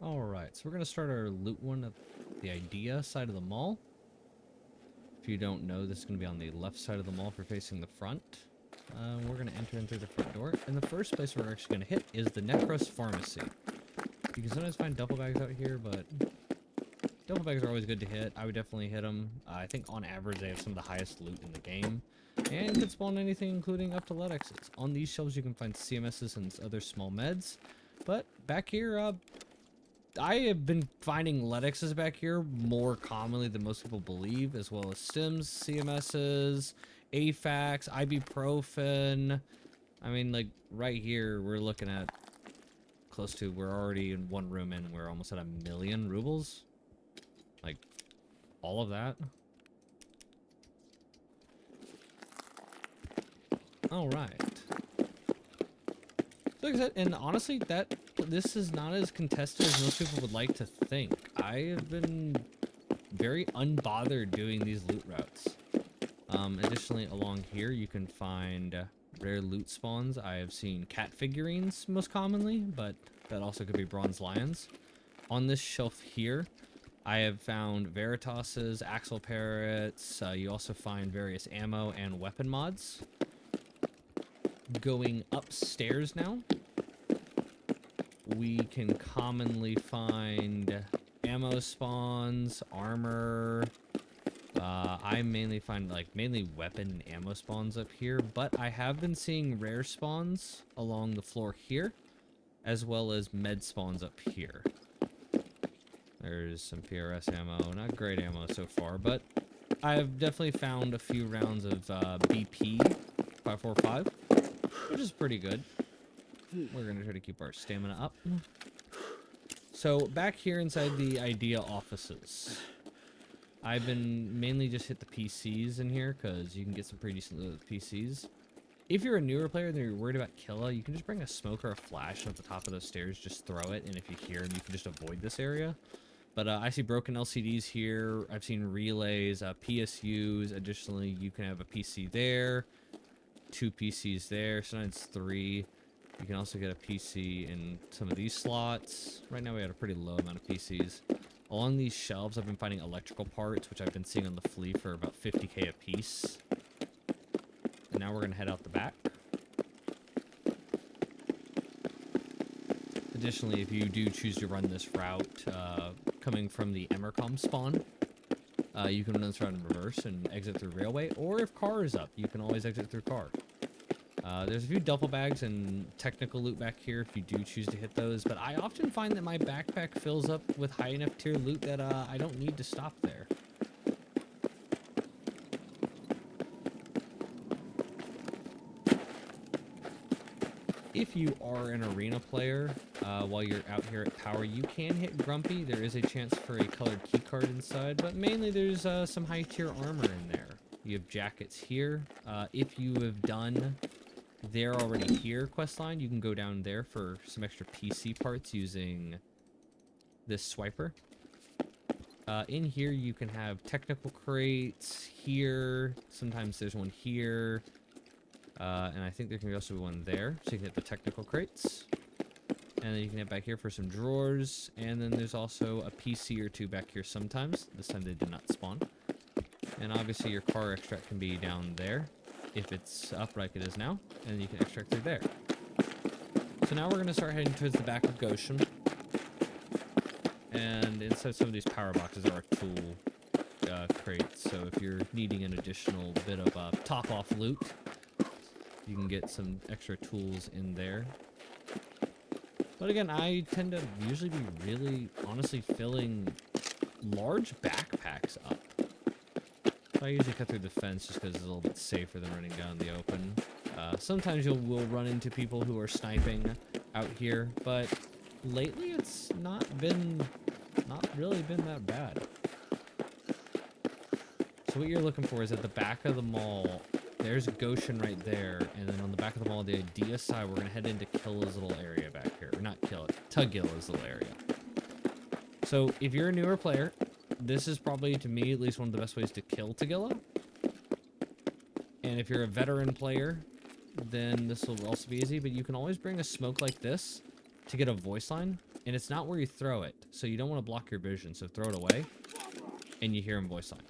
Alright, so we're going to start our loot one at the idea side of the mall. If you don't know, this is going to be on the left side of the mall if you're facing the front. We're going to enter in through the front door. And the first place we're actually going to hit is the Necros Pharmacy. You can sometimes find duffel bags out here, but duffel bags are always good to hit. I would definitely hit them. I think on average they have some of the highest loot in the game. And could spawn anything including up to Letexes. On these shelves you can find CMSs and other small meds. But back here, I have been finding Letexes back here more commonly than most people believe, as well as Stims, CMSs, AFAX, ibuprofen. I mean, like, right here, we're looking at close to, we're already in one room and we're almost at 1,000,000 rubles. Like, all of that. Alright. So like I said, and honestly, this is not as contested as most people would like to think. I have been very unbothered doing these loot routes. Additionally, along here, you can find rare loot spawns. I have seen cat figurines most commonly, but that also could be bronze lions. On this shelf here, I have found Veritas's, Axel Parrots. You also find various ammo and weapon mods. Going upstairs now, we can commonly find ammo spawns, armor. I mainly find mainly weapon and ammo spawns up here, but I have been seeing rare spawns along the floor here, as well as med spawns up here. There's some PRS ammo, not great ammo so far, but I've definitely found a few rounds of BP 545, which is pretty good. We're gonna try to keep our stamina up. So back here inside the idea offices, I've been mainly just hit the PCs in here because you can get some pretty decent loot with PCs. If you're a newer player and you're worried about Killa, you can just bring a smoke or a flash at the top of those stairs, just throw it, and if you hear them, you can just avoid this area. But I see broken LCDs here. I've seen relays, PSUs. Additionally, you can have a PC there, 2 PCs there, sometimes 3. You can also get a PC in some of these slots. Right now we had a pretty low amount of PCs. Along these shelves, I've been finding electrical parts, which I've been seeing on the flea for about 50k a piece. And now we're going to head out the back. Additionally, if you do choose to run this route, coming from the Emercom spawn, you can run this route in reverse and exit through railway, or if car is up, you can always exit through car. There's a few duffel bags and technical loot back here if you do choose to hit those, but I often find that my backpack fills up with high enough tier loot that I don't need to stop there. If you are an arena player, while you're out here at Power, you can hit Grumpy. There is a chance for a colored keycard inside, but mainly there's some high tier armor in there. You have jackets here. If you have done They're Already Here questline, you can go down there for some extra PC parts using this swiper. In here you can have technical crates here. Sometimes there's one here. And I think there can also be one there, so you can hit the technical crates. And then you can head back here for some drawers. And then there's also a PC or 2 back here sometimes. This time they did not spawn. And obviously your car extract can be down there, if it's up like it is now. And you can extract through there. So now we're going to start heading towards the back of Goshen. And inside some of these power boxes are tool crates. So if you're needing an additional bit of top-off loot, you can get some extra tools in there. But again, I tend to usually be really, honestly, filling large backpacks up. So I usually cut through the fence just because it's a little bit safer than running down the open. Sometimes you will run into people who are sniping out here, but lately it's not really been that bad. So what you're looking for is at the back of the mall. There's Goshen right there, and then on the back of the mall, the idea side, we're going to head into Killa's little area back here. Or not Killa, Tugilla's little area. So if you're a newer player, this is probably, to me, at least one of the best ways to kill Tugilla. And if you're a veteran player, then this will also be easy, but you can always bring a smoke like this to get a voice line, and it's not where you throw it, so you don't want to block your vision, so throw it away, and you hear him voice line.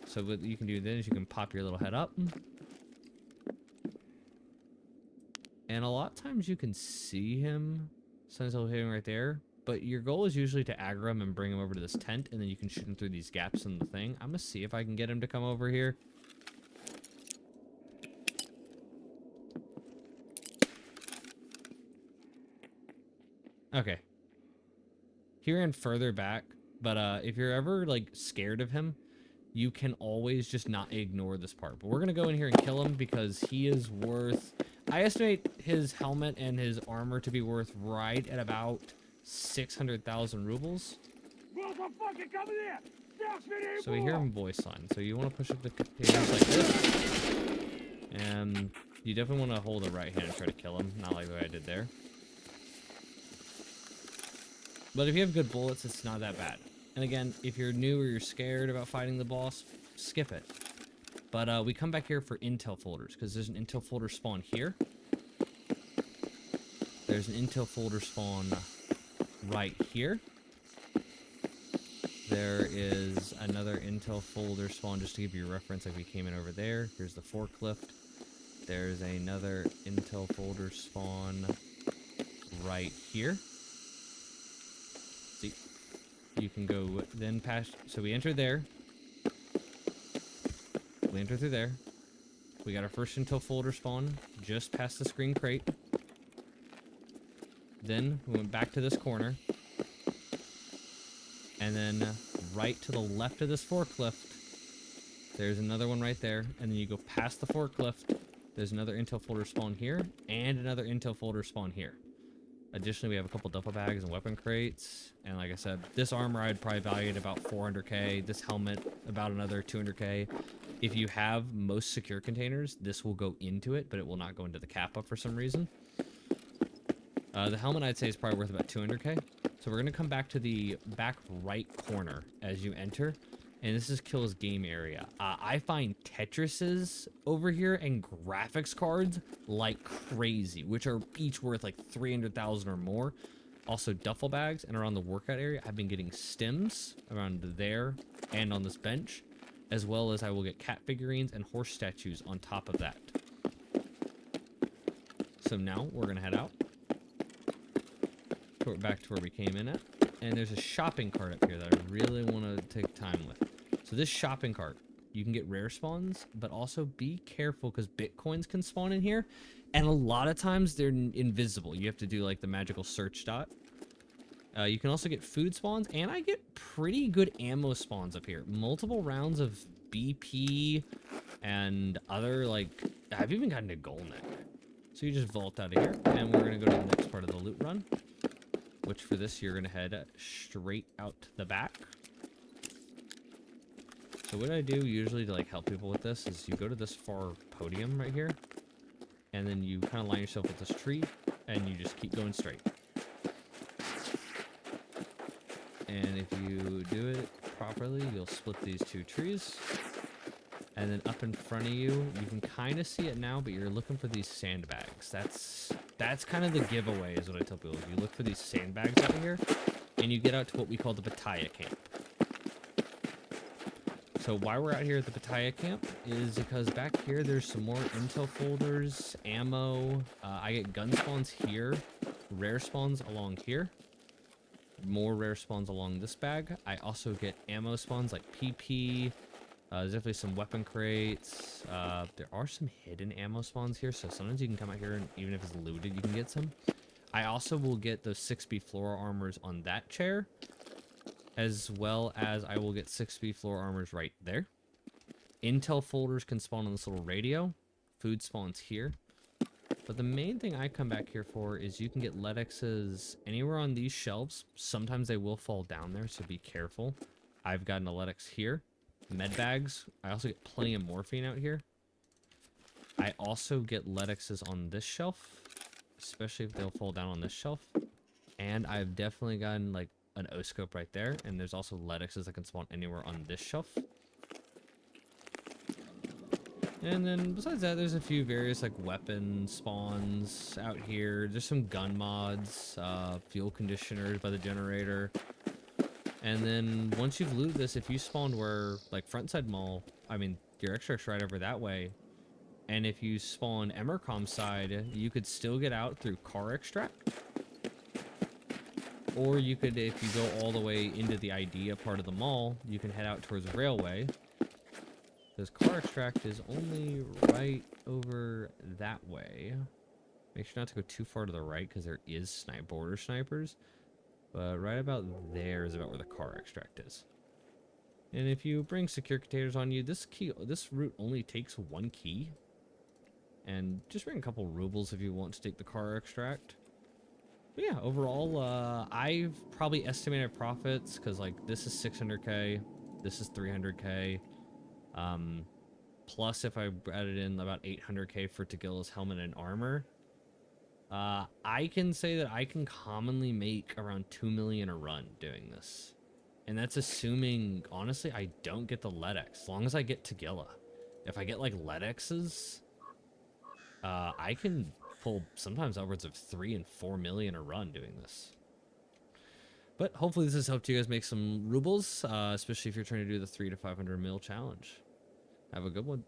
So what you can do then is you can pop your little head up, and a lot of times you can see him. Sometimes he'll hit him right there, but your goal is usually to aggro him and bring him over to this tent, and then you can shoot him through these gaps in the thing. I'm gonna see if I can get him to come over here. Okay. He ran further back, but if you're ever like scared of him, you can always just not ignore this part. But we're gonna go in here and kill him because he is worth, I estimate his helmet and his armor to be worth right at about 600,000 rubles. So we hear him voice line. So you want to push up the containers like this, and you definitely want to hold the right hand and try to kill him, not like what I did there. But if you have good bullets, it's not that bad. And again, if you're new or you're scared about fighting the boss, skip it. But we come back here for intel folders, because there's an intel folder spawn here. There's an intel folder spawn right here. There is another intel folder spawn, just to give you a reference, like we came in over there. Here's the forklift. There's another intel folder spawn right here. See, you can go then past, so we enter there. We enter through there. We got our first intel folder spawn just past the screen crate. Then we went back to this corner. And then right to the left of this forklift, there's another one right there. And then you go past the forklift. There's another intel folder spawn here and another intel folder spawn here. Additionally, we have a couple duffel bags and weapon crates. And like I said, this armor I'd probably value at about 400k. This helmet about another 200k. If you have most secure containers, this will go into it, but it will not go into the kappa for some reason. The helmet I'd say is probably worth about 200k. So we're going to come back to the back right corner as you enter. And this is Kill's game area. I find Tetrises over here and graphics cards like crazy, which are each worth like 300,000 or more. Also duffel bags, and around the workout area, I've been getting stims around there and on this bench, as well as I will get cat figurines and horse statues on top of that. So now we're going to head out. Back to where we came in at. And there's a shopping cart up here that I really want to take time with. So this shopping cart, you can get rare spawns, but also be careful because bitcoins can spawn in here. And a lot of times they're invisible. You have to do like the magical search dot. You can also get food spawns, and I get pretty good ammo spawns up here. Multiple rounds of BP and other, like, I've even gotten a gold neck. So you just vault out of here, and we're going to go to the next part of the loot run. Which for this, you're going to head straight out the back. So what I do usually to like help people with this is you go to this far podium right here. And then you kind of line yourself with this tree. And you just keep going straight. And if you do it properly, you'll split these two trees. And then up in front of you, you can kind of see it now, but you're looking for these sandbags. That's kind of the giveaway is what I tell people. You look for these sandbags out here, and you get out to what we call the Bataya camp. So why we're out here at the Bataya camp is because back here there's some more intel folders, ammo. I get gun spawns here, rare spawns along here, more rare spawns along this bag. I also get ammo spawns like PP. There's definitely some weapon crates. There are some hidden ammo spawns here, so sometimes you can come out here and even if it's looted, you can get some. I also will get those 6B floor armors on that chair, as well as I will get 6B floor armors right there. Intel folders can spawn on this little radio. Food spawns here. But the main thing I come back here for is you can get LEDXs anywhere on these shelves. Sometimes they will fall down there, so be careful. I've gotten a LEDX here. Med bags. I also get plenty of morphine out here. I also get LEDXs on this shelf, especially if they'll fall down on this shelf. And I've definitely gotten like an O-scope right there, and there's also LEDXs that can spawn anywhere on this shelf. And then besides that, there's a few various like weapon spawns out here. There's some gun mods, fuel conditioners by the generator. And then once you've looted this, if you spawned where like frontside mall, I mean your extract's right over that way. And if you spawn Emercom side, you could still get out through car extract. Or you could, if you go all the way into the idea part of the mall, you can head out towards railway. Because car extract is only right over that way. Make sure not to go too far to the right because there is border snipers. But right about there is about where the car extract is. And if you bring secure containers on you, this route only takes 1 key. And just bring a couple rubles if you want to take the car extract. But yeah, overall, I've probably estimated profits because like this is 600k, this is 300k. Plus if I added in about 800k for Tagilla's helmet and armor, I can say that I can commonly make around 2 million a run doing this. And that's assuming, honestly, I don't get the LEDX. As long as I get Tagilla. If I get like LEDXs, I can pull sometimes upwards of 3 and 4 million a run doing this. But hopefully this has helped you guys make some rubles, especially if you're trying to do the 300 to 500 mil challenge. Have a good one.